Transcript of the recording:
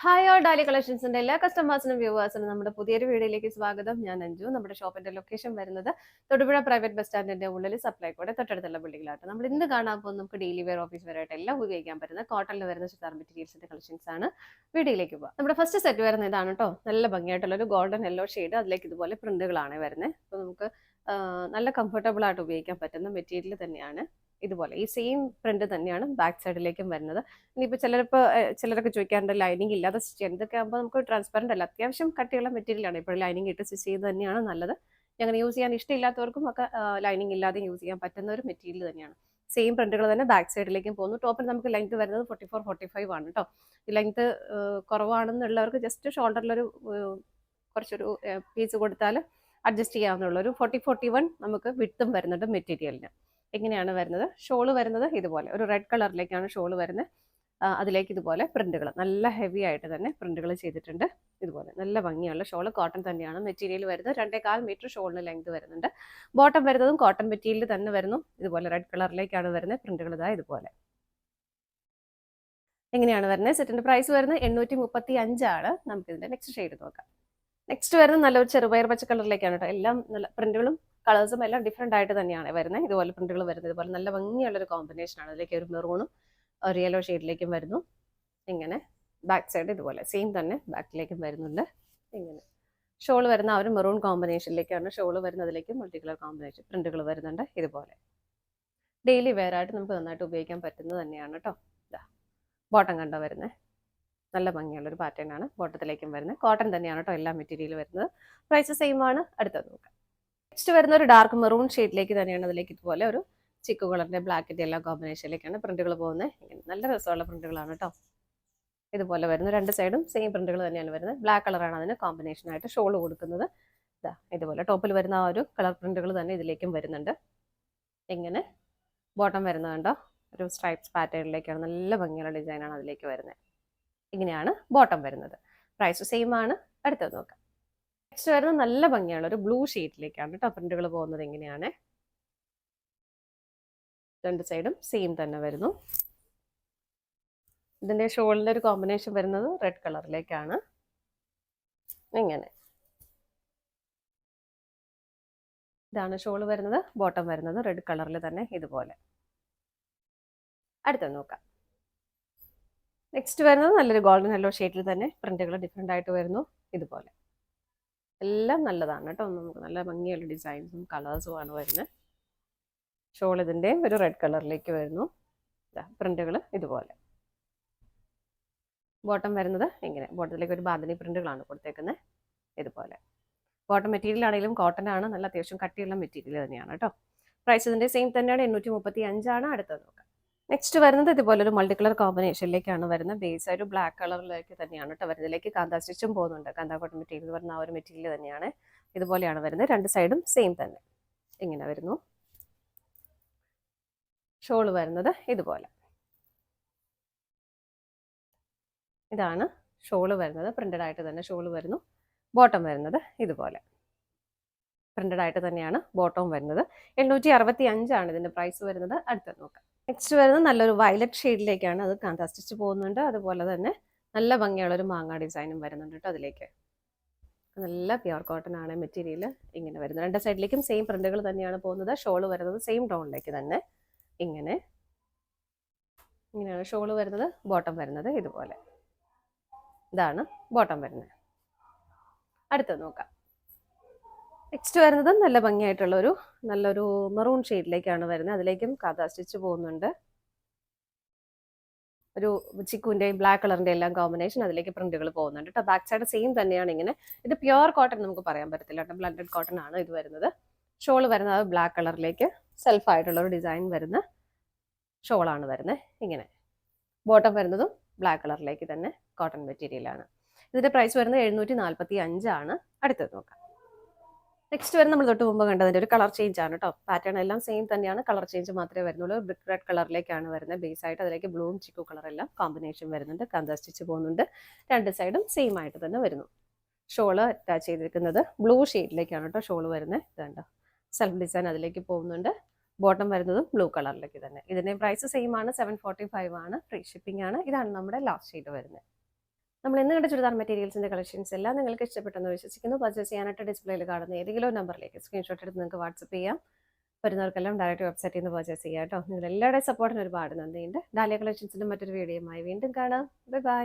Hi all ഡാലി കളക്ഷൻസിന്റെ എല്ലാ കസ്റ്റമേഴ്സിനും വ്യൂവേഴ്സിനും നമ്മുടെ പുതിയൊരു വീഡിയോയിലേക്ക് സ്വാഗതം. ഞാൻ അഞ്ജു. നമ്മുടെ ഷോപ്പിന്റെ ലൊക്കേഷൻ വരുന്നത് തൊടുപുഴ പ്രൈവറ്റ് ബസ് സ്റ്റാൻഡിന്റെ ഉള്ളിൽ സപ്ലൈക്കോടെ തൊട്ടടുത്തുള്ള ബിൽഡിംഗിലായിട്ട്. നമ്മൾ ഇന്ന് കാണാൻ പോകുന്ന നമുക്ക് ഡെയിലി വെയർ ഓഫീസ് വെയർ ആയിട്ട് എല്ലാം ഉപയോഗിക്കാൻ പറ്റുന്ന കോട്ടണിൽ വരുന്ന ചുരിദാർ മെറ്റീരിയൽസിന്റെ കളക്ഷൻസ് ആണ്. വീഡിയോയിലേക്ക് പോകാം. നമ്മുടെ ഫസ്റ്റ് സെറ്റ് വരുന്നത് ഇതാണ് കേട്ടോ. നല്ല ഭംഗിയായിട്ടുള്ള ഒരു ഗോൾഡൻ യെല്ലോ ഷെയ്ഡ്, അതിലേക്ക് ഇതുപോലെ പ്രിന്റുകളാണ് വരുന്നത്. അപ്പോൾ നമുക്ക് നല്ല കംഫർട്ടബിൾ ആയിട്ട് ഉപയോഗിക്കാൻ പറ്റുന്ന മെറ്റീരിയൽ തന്നെയാണ്. ഇതുപോലെ ഈ സെയിം പ്രിന്റ് തന്നെയാണ് ബാക്ക് സൈഡിലേക്കും വരുന്നത്. ഇനിയിപ്പോൾ ചിലരൊക്കെ ചോദിക്കാറുണ്ട് ലൈനിങ് ഇല്ലാതെ സ്റ്റിച്ച് ചെയ്യാൻ. ഇതൊക്കെ ആകുമ്പോൾ നമുക്ക് ട്രാൻസ്പെറന്റ് അല്ല, അത്യാവശ്യം കട്ടിയുള്ള മെറ്റീരിയലാണ്. ഇപ്പോൾ ലൈനിങ് ഇട്ട് സ്റ്റിച്ച് ചെയ്യുന്നത് തന്നെയാണ് നല്ലത്. അങ്ങനെ യൂസ് ചെയ്യാൻ ഇഷ്ടമില്ലാത്തവർക്കും ഒക്കെ ലൈനിങ് ഇല്ലാതെ യൂസ് ചെയ്യാൻ പറ്റുന്ന ഒരു മെറ്റീരിയൽ തന്നെയാണ്. സെയിം പ്രിന്റുകൾ തന്നെ ബാക്ക് സൈഡിലേക്കും പോകുന്നു. ടോപ്പിൽ നമുക്ക് ലെങ്ത് വരുന്നത് 44-45 ആണ് കേട്ടോ. ഈ ലെങ്ത് കുറവാണെന്നുള്ളവർക്ക് ജസ്റ്റ് ഷോൾഡറിലൊരു കുറച്ചൊരു പീസ് കൊടുത്താൽ അഡ്ജസ്റ്റ് ചെയ്യാവുന്നുള്ളൂ. ഒരു 40-41 നമുക്ക് വിട്ടും വരുന്നുണ്ട് മെറ്റീരിയലിന്. എങ്ങനെയാണ് വരുന്നത്? ഷോള് വരുന്നത് ഇതുപോലെ ഒരു റെഡ് കളറിലേക്കാണ് ഷോള് വരുന്നത്. അതിലേക്ക് ഇതുപോലെ പ്രിന്റുകൾ നല്ല ഹെവി ആയിട്ട് തന്നെ പ്രിന്റുകൾ ചെയ്തിട്ടുണ്ട്. ഇതുപോലെ നല്ല ഭംഗിയുള്ള ഷോള്, കോട്ടൺ തന്നെയാണ് മെറ്റീരിയൽ വരുന്നത്. 2.25 മീറ്റർ ഷോളിന് ലെങ്ത് വരുന്നുണ്ട്. ബോട്ടം വരുന്നതും കോട്ടൺ മെറ്റീരിയൽ തന്നെ വരുന്നു. ഇതുപോലെ റെഡ് കളറിലേക്കാണ് വരുന്നത്. പ്രിന്റുകൾ ഇതാ ഇതുപോലെ. എങ്ങനെയാണ് വരുന്നത്? സെറ്റിന്റെ പ്രൈസ് വരുന്നത് 835 ആണ്. നമുക്ക് ഇതിന്റെ നെക്സ്റ്റ് ഷെയ്ഡ് നോക്കാം. നെക്സ്റ്റ് വരുന്നത് നല്ലൊരു ചെറുപയർ പച്ച കളറിലേക്കാണ് കേട്ടോ. എല്ലാം നല്ല പ്രിന്റുകളും കളേഴ്സും എല്ലാം ഡിഫറെന്റ് ആയിട്ട് തന്നെയാണ് വരുന്നത്. ഇതുപോലെ പ്രിന്റുകൾ വരുന്നത് ഇതുപോലെ നല്ല ഭംഗിയുള്ളൊരു കോമ്പിനേഷനാണ്. അതിലേക്ക് ഒരു മെറൂണും ഒരു യെല്ലോ ഷെയ്ഡിലേക്കും വരുന്നു. ഇങ്ങനെ ബാക്ക് സൈഡ് ഇതുപോലെ സെയിം തന്നെ ബാക്കിലേക്കും വരുന്നുണ്ട്. ഇങ്ങനെ ഷോൾ വരുന്ന ആ ഒരു മെറൂൺ കോമ്പിനേഷനിലേക്കാണ് ഷോൾ വരുന്നത്. അതിലേക്ക് മൾട്ടി കളർ കോമ്പിനേഷൻ പ്രിന്റുകൾ വരുന്നുണ്ട്. ഇതുപോലെ ഡെയിലി വെയർ ആയിട്ട് നമുക്ക് നന്നായിട്ട് ഉപയോഗിക്കാൻ പറ്റുന്നത് തന്നെയാണ് കേട്ടോ. ബോട്ടം കണ്ടോ വരുന്നത് നല്ല ഭംഗിയുള്ള ഒരു പാറ്റേൺ ആണ്. ബോട്ടത്തിലേക്കും വരുന്നത് കോട്ടൺ തന്നെയാണ് കേട്ടോ എല്ലാ മെറ്റീരിയൽ വരുന്നത്. പ്രൈസ് സെയിം ആണ്. അടുത്തത് നോക്കാം. നെക്സ്റ്റ് വരുന്ന ഒരു ഡാർക്ക് മെറൂൺ ഷെയ്ഡിലേക്ക് തന്നെയാണ്. അതിലേക്ക് ഇതുപോലെ ഒരു ചിക്കു കളറിന്റെ ബ്ലാക്കിന്റെ എല്ലാ കോമ്പിനേഷനിലേക്കാണ് പ്രിന്റുകൾ പോകുന്നത്. നല്ല രസമുള്ള പ്രിന്റുകളാണ് കേട്ടോ. ഇതുപോലെ വരുന്നു. രണ്ട് സൈഡും സെയിം പ്രിന്റുകൾ തന്നെയാണ് വരുന്നത്. ബ്ലാക്ക് കളറാണ് അതിന് കോമ്പിനേഷൻ ആയിട്ട് ഷോൾ കൊടുക്കുന്നത്. ഇതുപോലെ ടോപ്പിൽ വരുന്ന ആ ഒരു കളർ പ്രിന്റുകൾ തന്നെ ഇതിലേക്കും വരുന്നുണ്ട്. ഇങ്ങനെ ബോട്ടം വരുന്നത് കണ്ടോ, ഒരു സ്ട്രൈപ്സ് പാറ്റേണിലേക്കാണ്. നല്ല ഭംഗിയുള്ള ഡിസൈനാണ് അതിലേക്ക് വരുന്നത്. ഇങ്ങനെയാണ് ബോട്ടം വരുന്നത്. പ്രൈസ് സെയിം ആണ്. അടുത്തത് നോക്കാം. നെക്സ്റ്റ് വരുന്നത് നല്ല ഭംഗിയുള്ള ഒരു ബ്ലൂ ഷെയ്ഡിലേക്കാണ് കേട്ടോ പ്രിന്റുകൾ പോകുന്നത്. എങ്ങനെയാണ് രണ്ട് സൈഡും സെയിം തന്നെ വരുന്നു. ഇതിന്റെ ഷോളിന്റെ ഒരു കോമ്പിനേഷൻ വരുന്നത് റെഡ് കളറിലേക്കാണ്. ഇങ്ങനെ ഇതാണ് ഷോള് വരുന്നത്. ബോട്ടം വരുന്നത് റെഡ് കളറിൽ തന്നെ ഇതുപോലെ. അടുത്തത് നോക്കാം. നെക്സ്റ്റ് വരുന്നത് നല്ലൊരു ഗോൾഡൻ യെല്ലോ ഷെയ്ഡിൽ തന്നെ പ്രിന്റുകൾ ഡിഫറെന്റ് ആയിട്ട് വരുന്നു. ഇതുപോലെ എല്ലാം നല്ലതാണ് കേട്ടോ. നമുക്ക് നല്ല ഭംഗിയുള്ള ഡിസൈൻസും കളേഴ്സും ആണ് വരുന്നത്. ഷോൾ ഇതിൻ്റെ ഒരു റെഡ് കളറിലേക്ക് വരുന്നു. പ്രിന്റുകൾ ഇതുപോലെ. ബോട്ടം വരുന്നത് ഇങ്ങനെ. ബോട്ടത്തിലേക്ക് ഒരു ബാന്തിനി പ്രിന്റുകളാണ് കൊടുത്തേക്കുന്നത്. ഇതുപോലെ ബോട്ടം മെറ്റീരിയൽ ആണെങ്കിലും കോട്ടൺ ആണ്. നല്ല അത്യാവശ്യം കട്ടിയുള്ള മെറ്റീരിയൽ തന്നെയാണ് കേട്ടോ. പ്രൈസ് ഇതിൻ്റെ സെയിം തന്നെയാണ്. 835 ആണ്. അടുത്തത് നോക്കാം. നെക്സ്റ്റ് വരുന്നത് ഇതുപോലെ ഒരു മൾട്ടി കളർ കോമ്പിനേഷനിലേക്കാണ് വരുന്നത്. ബേസ് ഒരു ബ്ലാക്ക് കളറിലേക്ക് തന്നെയാണ് കേട്ടോ വരുന്നത്. ഇതിലേക്ക് കാന്താ സ്റ്റിച്ചും പോകുന്നുണ്ട്. കാന്താ കോട്ടൺ മെറ്റീരിയൽ വരുന്ന ആ ഒരു മെറ്റീരിയൽ തന്നെയാണ്. ഇതുപോലെയാണ് വരുന്നത്. രണ്ട് സൈഡും സെയിം തന്നെ. ഇങ്ങനെ വരുന്നു. ഷോൾ വരുന്നത് ഇതുപോലെ. ഇതാണ് ഷോള് വരുന്നത്. പ്രിന്റഡ് ആയിട്ട് തന്നെ ഷോള് വരുന്നു. ബോട്ടം വരുന്നത് ഇതുപോലെ. പ്രിന്റഡ് ആയിട്ട് തന്നെയാണ് ബോട്ടവും വരുന്നത്. 865 ആണ് ഇതിന്റെ പ്രൈസ് വരുന്നത്. അടുത്തത് നോക്കാം. നെക്സ്റ്റ് വരുന്നത് നല്ലൊരു വയലറ്റ് ഷെയ്ഡിലേക്കാണ്. അത് കാന്താ സ്റ്റിച്ച് പോകുന്നുണ്ട്. അതുപോലെ തന്നെ നല്ല ഭംഗിയുള്ള ഒരു മാങ്ങ ഡിസൈനും വരുന്നുണ്ട് കേട്ടോ. അതിലേക്ക് നല്ല പ്യുർ കോട്ടൺ ആണ് മെറ്റീരിയൽ. ഇങ്ങനെ വരുന്നത്. രണ്ട് സൈഡിലേക്കും സെയിം പ്രിന്റുകൾ തന്നെയാണ് പോകുന്നത്. ഷോള് വരുന്നത് സെയിം ടോണിലേക്ക് തന്നെ. ഇങ്ങനെയാണ് ഷോള് വരുന്നത്. ബോട്ടം വരുന്നത് ഇതുപോലെ. ഇതാണ് ബോട്ടം വരുന്നത്. അടുത്തത് നോക്കാം. നെക്സ്റ്റ് വരുന്നത് നല്ല ഭംഗിയായിട്ടുള്ള നല്ലൊരു മെറൂൺ ഷെയ്ഡിലേക്കാണ് വരുന്നത്. അതിലേക്കും കാന്താ സ്റ്റിച്ച് പോകുന്നുണ്ട്. ഒരു ചിക്കുവിന്റെ ബ്ലാക്ക് കളറിന്റെ എല്ലാം കോമ്പിനേഷൻ അതിലേക്ക് പ്രിന്റുകൾ പോകുന്നുണ്ട് കേട്ടോ. ബാക്ക് സൈഡ് സെയിം തന്നെയാണ്. ഇങ്ങനെ ഇത് പ്യുർ കോട്ടൺ നമുക്ക് പറയാൻ പറ്റത്തില്ല കേട്ടോ. ബ്ലണ്ടഡ് കോട്ടൺ ആണ് ഇത് വരുന്നത്. ഷോൾ വരുന്നത് ബ്ലാക്ക് കളറിലേക്ക് സെൽഫ് ആയിട്ടുള്ള ഒരു ഡിസൈൻ വരുന്ന ഷോളാണ് വരുന്നത്. ഇങ്ങനെ ബോട്ടം വരുന്നതും ബ്ലാക്ക് കളറിലേക്ക് തന്നെ കോട്ടൺ മെറ്റീരിയലാണ്. ഇതിന്റെ പ്രൈസ് വരുന്നത് 745 ആണ്. അടുത്തത് നോക്കാം. നെക്സ്റ്റ് വരുന്നത് നമ്മൾ തൊട്ട് മുമ്പ് കണ്ടതിന്റെ ഒരു കളർ ചേഞ്ച് ആണ് കേട്ടോ. പാറ്റേൺ എല്ലാം സെയിം തന്നെയാണ്. കളർ ചേഞ്ച് മാത്രമേ വരുന്നുള്ളൂ. ബ്രിക്ക് റെഡ് കളറിലേക്കാണ് വരുന്നത്. ബേസ് ആയിട്ട് അതിലേക്ക് ബ്ലൂവും ചിക്കു കളർ എല്ലാം കോമ്പിനേഷൻ വരുന്നുണ്ട്. കാന്താ സ്റ്റിച്ച് പോകുന്നുണ്ട്. രണ്ട് സൈഡും സെയിം ആയിട്ട് തന്നെ വരുന്നു. ഷോള് അറ്റാച്ച് ചെയ്തിരിക്കുന്നത് ബ്ലൂ ഷെയ്ഡിലേക്കാണ് കേട്ടോ ഷോള് വരുന്നത്. ഇതുണ്ട് സെൽഫ് ഡിസൈൻ അതിലേക്ക് പോകുന്നുണ്ട്. ബോട്ടം വരുന്നതും ബ്ലൂ കളറിലേക്ക് തന്നെ. ഇതിന്റെ പ്രൈസ് സെയിം ആണ്. 745 ആണ്. ഫ്രീ ഷിപ്പിംഗ് ആണ്. ഇതാണ് നമ്മുടെ ലാസ്റ്റ് ഷെയ്ഡ് വരുന്നത്. നമ്മൾ ഇന്ന് കണ്ട ചുരിദാർ മെറ്റീരിയൽസിന്റെ കളക്ഷൻസ് എല്ലാം നിങ്ങൾക്ക് ഇഷ്ടപ്പെട്ടെന്ന് വിശ്വസിക്കുന്നു. പർച്ചേസ് ചെയ്യാനായിട്ട് ഡിസ്പ്ലേയിൽ കാണുന്ന ഏതെങ്കിലും നമ്പറിലേക്ക് സ്ക്രീൻഷോട്ട് എടുത്ത് നിങ്ങൾക്ക് വാട്സപ്പ് ചെയ്യാം. വരുന്നവർക്കെല്ലാം ഡയറക്റ്റ് വെബ്സൈറ്റിൽ നിന്ന് പർച്ചേസ് ചെയ്യാം കേട്ടോ. നിങ്ങൾ എല്ലാവരുടെയും സപ്പോർട്ടിന് ഒരുപാട് നന്ദിയുണ്ട്. ഡാലിയ കളക്ഷൻസിന്റെ മറ്റൊരു വീഡിയോയുമായി വീണ്ടും കാണാം. Bye bye.